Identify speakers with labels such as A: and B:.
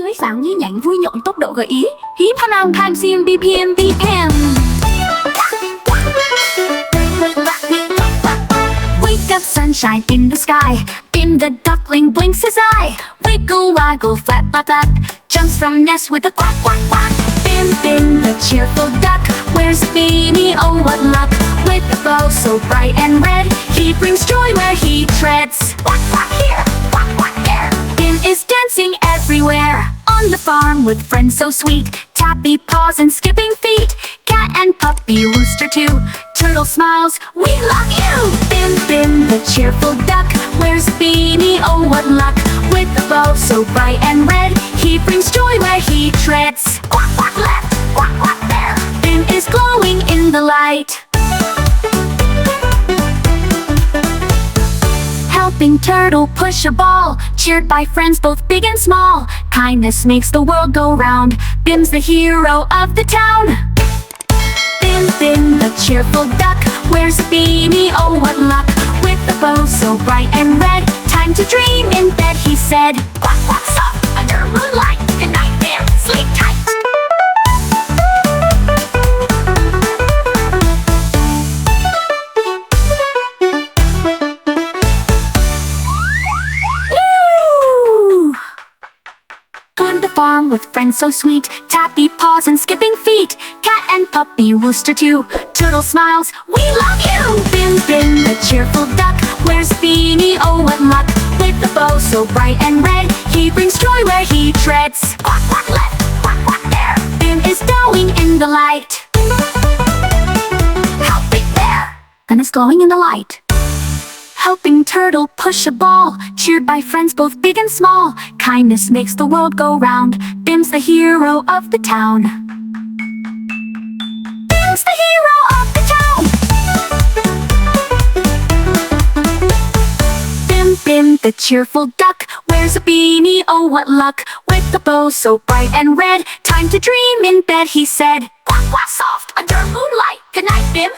A: tưới xào nhí nhảnh vui nhộn tốc độ gợi ý. Hí phá năng time sim BPM BPM. Wake up sunshine in the sky. In the duckling blinks his eye. Wiggle waggle flap flap flap. Jumps from nest with a quack quack quack. Bim bim the cheerful duck wears a beanie, oh what luck. With a bow so bright and red, he brings joy where he treads. Quack quack here, quack quack there. Bim is dancing everywhere. On the farm with friends so sweet. Tappy paws and skipping feet. Cat and puppy, rooster too. Turtle smiles, we love you. Bim bim the cheerful duck wears a beanie, oh what luck. With a bow so bright and red, he brings joy where he treads. Quack quack left, quack quack there. Bim is glowing in the light. Helping turtle push a ball, cheered by friends both big and small. Kindness makes the world go round. Bim's the hero of the town. Bim bim the cheerful duck wears a beanie, oh what luck. With a bow so bright and red, time to dream in bed, he said. Quack quack soft under moonlight, good night Bim, sleep tight. On the farm with friends so sweet. Tappy paws and skipping feet. Cat and puppy, rooster too. Turtle smiles, we love you. Bim bim the cheerful duck wears a beanie, oh what luck. With the bow so bright and red, he brings joy where he treads. Quack quack left, quack quack there. Bim is glowing in the light. How big there? And it's glowing in the light. Helping turtle push a ball, cheered by friends both big and small. Kindness makes the world go round. Bim's the hero of the town. Bim's the hero of the town. Bim bim the cheerful duck wears a beanie, oh what luck. With the bow so bright and red, time to dream in bed, he said. Quack quack soft under moonlight, good night Bim,